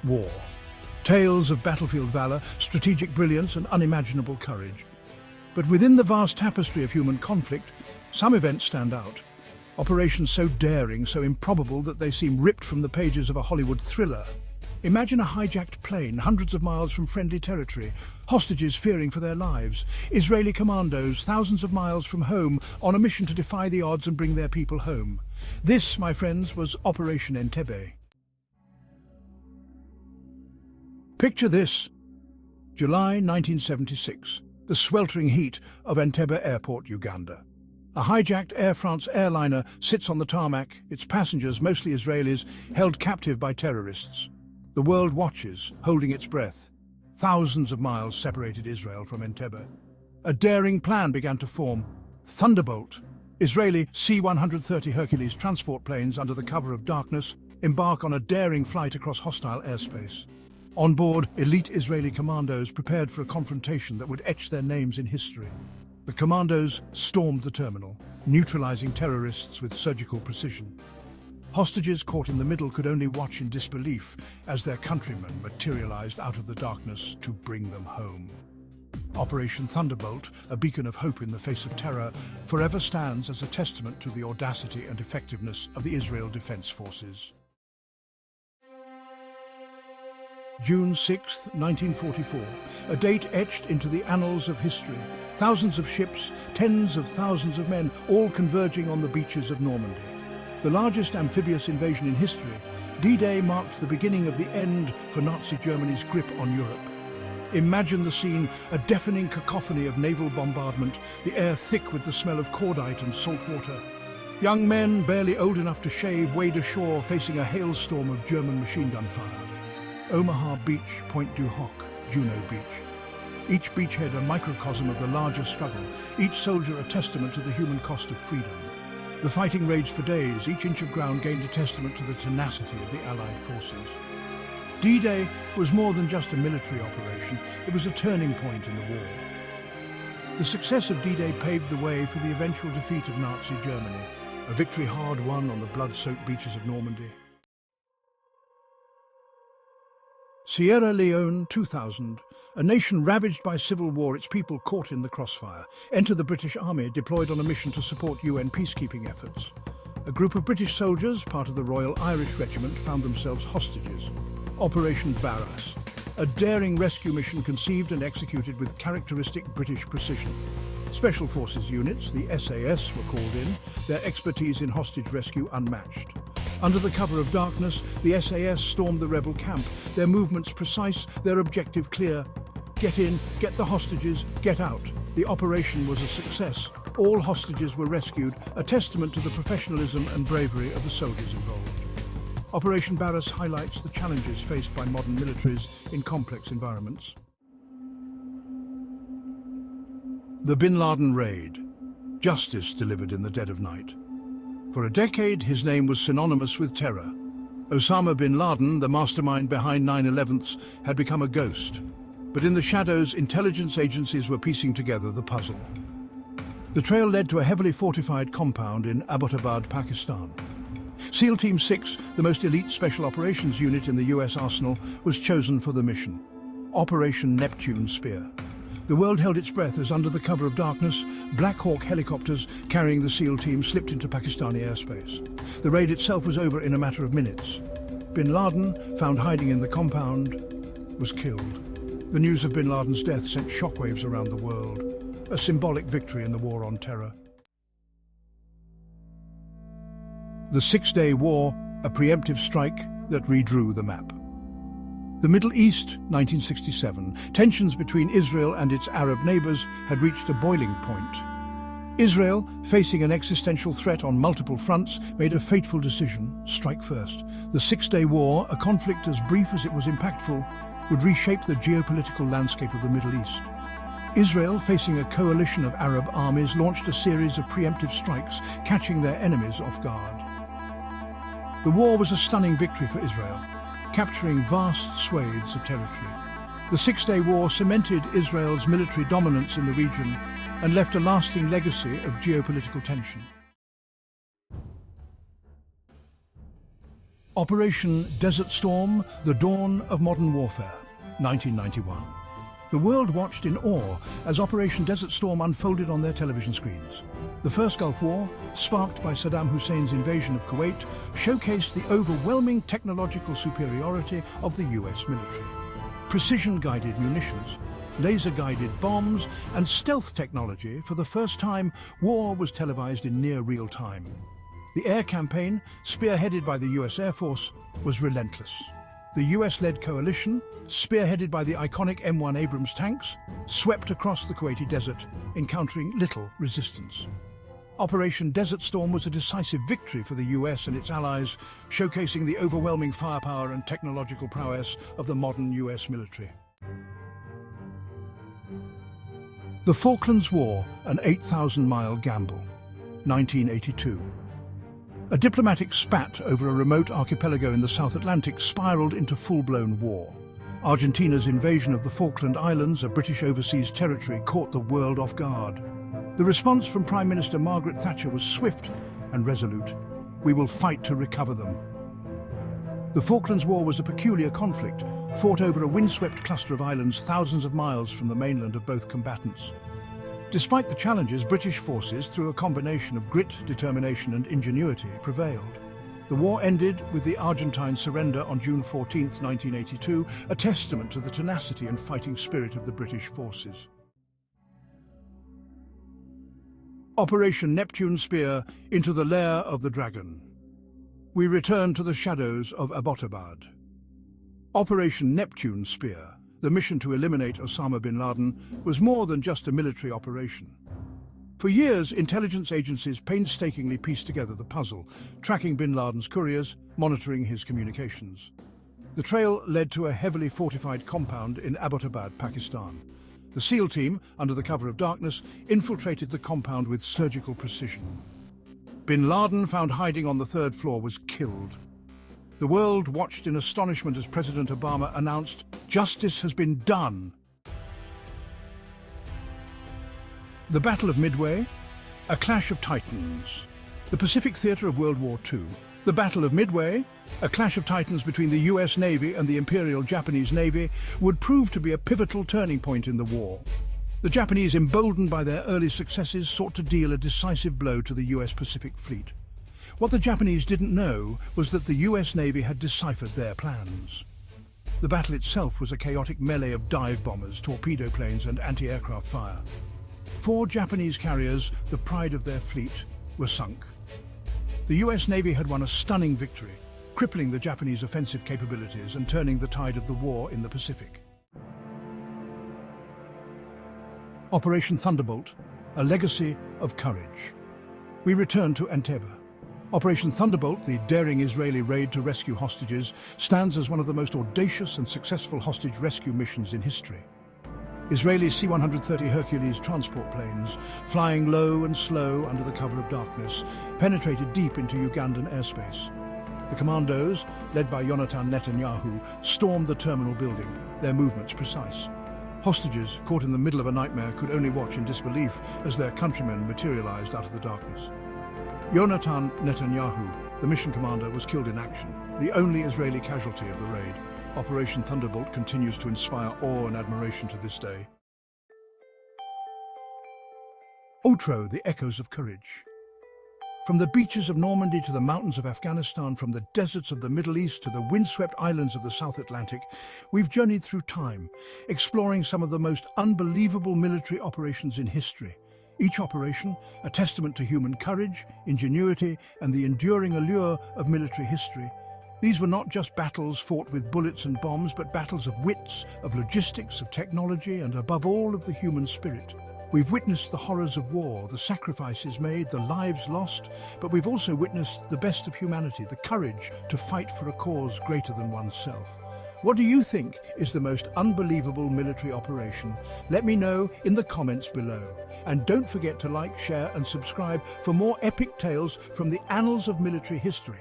war. Tales of battlefield valor, strategic brilliance, and unimaginable courage. But within the vast tapestry of human conflict, some events stand out. Operations so daring, so improbable that they seem ripped from the pages of a Hollywood thriller. Imagine a hijacked plane hundreds of miles from friendly territory, hostages fearing for their lives, Israeli commandos thousands of miles from home on a mission to defy the odds and bring their people home. This, my friends, was Operation Entebbe. Picture this: July 1976, the sweltering heat of Entebbe Airport, Uganda. A hijacked Air France airliner sits on the tarmac, its passengers, mostly Israelis, held captive by terrorists. The world watches, holding its breath. Thousands of miles separated Israel from Entebbe. A daring plan began to form. Thunderbolt. Israeli C-130 Hercules transport planes, under the cover of darkness, embark on a daring flight across hostile airspace. On board, elite Israeli commandos prepared for a confrontation that would etch their names in history. The commandos stormed the terminal, neutralizing terrorists with surgical precision. Hostages caught in the middle could only watch in disbelief as their countrymen materialized out of the darkness to bring them home. Operation Thunderbolt, a beacon of hope in the face of terror, forever stands as a testament to the audacity and effectiveness of the Israel Defense Forces. June 6, 1944, a date etched into the annals of history. Thousands of ships, tens of thousands of men, all converging on the beaches of Normandy. The largest amphibious invasion in history, D-Day marked the beginning of the end for Nazi Germany's grip on Europe. Imagine the scene, a deafening cacophony of naval bombardment, the air thick with the smell of cordite and salt water. Young men, barely old enough to shave, wade ashore facing a hailstorm of German machine gun fire. Omaha Beach, Point du Hoc, Juno Beach. Each beachhead a microcosm of the larger struggle, each soldier a testament to the human cost of freedom. The fighting raged for days, each inch of ground gained a testament to the tenacity of the Allied forces. D-Day was more than just a military operation, it was a turning point in the war. The success of D-Day paved the way for the eventual defeat of Nazi Germany, a victory hard won on the blood-soaked beaches of Normandy. Sierra Leone 2000, a nation ravaged by civil war, its people caught in the crossfire. Enter the British Army, deployed on a mission to support UN peacekeeping efforts. A group of British soldiers, part of the Royal Irish Regiment, found themselves hostages. Operation Barras, a daring rescue mission conceived and executed with characteristic British precision. Special Forces units, the SAS, were called in, their expertise in hostage rescue unmatched. Under the cover of darkness, the SAS stormed the rebel camp, their movements precise, their objective clear. Get in, get the hostages, get out. The operation was a success. All hostages were rescued, a testament to the professionalism and bravery of the soldiers involved. Operation Barras highlights the challenges faced by modern militaries in complex environments. The Bin Laden raid. Justice delivered in the dead of night. For a decade, his name was synonymous with terror. Osama bin Laden, the mastermind behind 9/11s, had become a ghost. But in the shadows, intelligence agencies were piecing together the puzzle. The trail led to a heavily fortified compound in Abbottabad, Pakistan. SEAL Team 6, the most elite special operations unit in the US arsenal, was chosen for the mission. Operation Neptune Spear. The world held its breath as, under the cover of darkness, Black Hawk helicopters carrying the SEAL team slipped into Pakistani airspace. The raid itself was over in a matter of minutes. Bin Laden, found hiding in the compound, was killed. The news of Bin Laden's death sent shockwaves around the world, a symbolic victory in the war on terror. The Six-Day War, a preemptive strike that redrew the map. The Middle East, 1967. Tensions between Israel and its Arab neighbors had reached a boiling point. Israel, facing an existential threat on multiple fronts, made a fateful decision: strike first. The Six-Day War, a conflict as brief as it was impactful, would reshape the geopolitical landscape of the Middle East. Israel, facing a coalition of Arab armies, launched a series of preemptive strikes, catching their enemies off guard. The war was a stunning victory for Israel, capturing vast swathes of territory. The Six-Day War cemented Israel's military dominance in the region and left a lasting legacy of geopolitical tension. Operation Desert Storm, The Dawn of Modern Warfare, 1991. The world watched in awe as Operation Desert Storm unfolded on their television screens. The first Gulf War, sparked by Saddam Hussein's invasion of Kuwait, showcased the overwhelming technological superiority of the US military. Precision-guided munitions, laser-guided bombs, and stealth technology. For the first time, war was televised in near real time. The air campaign, spearheaded by the US Air Force, was relentless. The US-led coalition, spearheaded by the iconic M1 Abrams tanks, swept across the Kuwaiti desert, encountering little resistance. Operation Desert Storm was a decisive victory for the US and its allies, showcasing the overwhelming firepower and technological prowess of the modern US military. The Falklands War, an 8,000-mile gamble, 1982. A diplomatic spat over a remote archipelago in the South Atlantic spiraled into full-blown war. Argentina's invasion of the Falkland Islands, a British overseas territory, caught the world off guard. The response from Prime Minister Margaret Thatcher was swift and resolute. We will fight to recover them. The Falklands War was a peculiar conflict, fought over a windswept cluster of islands thousands of miles from the mainland of both combatants. Despite the challenges, British forces, through a combination of grit, determination and ingenuity, prevailed. The war ended with the Argentine surrender on June 14, 1982, a testament to the tenacity and fighting spirit of the British forces. Operation Neptune Spear, into the lair of the dragon. We return to the shadows of Abbottabad. Operation Neptune Spear, the mission to eliminate Osama bin Laden, was more than just a military operation. For years, intelligence agencies painstakingly pieced together the puzzle, tracking bin Laden's couriers, monitoring his communications. The trail led to a heavily fortified compound in Abbottabad, Pakistan. The SEAL team, under the cover of darkness, infiltrated the compound with surgical precision. Bin Laden, found hiding on the third floor, was killed. The world watched in astonishment as President Obama announced, "Justice has been done." The Battle of Midway, a clash of titans. The Pacific theater of World War II. The Battle of Midway, a clash of titans between the US Navy and the Imperial Japanese Navy, would prove to be a pivotal turning point in the war. The Japanese, emboldened by their early successes, sought to deal a decisive blow to the US Pacific Fleet. What the Japanese didn't know was that the US Navy had deciphered their plans. The battle itself was a chaotic melee of dive bombers, torpedo planes and anti-aircraft fire. 4 Japanese carriers, the pride of their fleet, were sunk. The US Navy had won a stunning victory, crippling the Japanese offensive capabilities and turning the tide of the war in the Pacific. Operation Thunderbolt, a legacy of courage. We return to Entebbe. Operation Thunderbolt, the daring Israeli raid to rescue hostages, stands as one of the most audacious and successful hostage rescue missions in history. Israeli C-130 Hercules transport planes, flying low and slow under the cover of darkness, penetrated deep into Ugandan airspace. The commandos, led by Yonatan Netanyahu, stormed the terminal building, their movements precise. Hostages, caught in the middle of a nightmare, could only watch in disbelief as their countrymen materialized out of the darkness. Yonatan Netanyahu, the mission commander, was killed in action, the only Israeli casualty of the raid. Operation Thunderbolt continues to inspire awe and admiration to this day. Outreau, the echoes of courage. From the beaches of Normandy to the mountains of Afghanistan, from the deserts of the Middle East to the windswept islands of the South Atlantic, we've journeyed through time, exploring some of the most unbelievable military operations in history. Each operation, a testament to human courage, ingenuity, and the enduring allure of military history. These were not just battles fought with bullets and bombs, but battles of wits, of logistics, of technology, and above all, of the human spirit. We've witnessed the horrors of war, the sacrifices made, the lives lost, but we've also witnessed the best of humanity, the courage to fight for a cause greater than oneself. What do you think is the most unbelievable military operation? Let me know in the comments below. And don't forget to like, share, and subscribe for more epic tales from the annals of military history.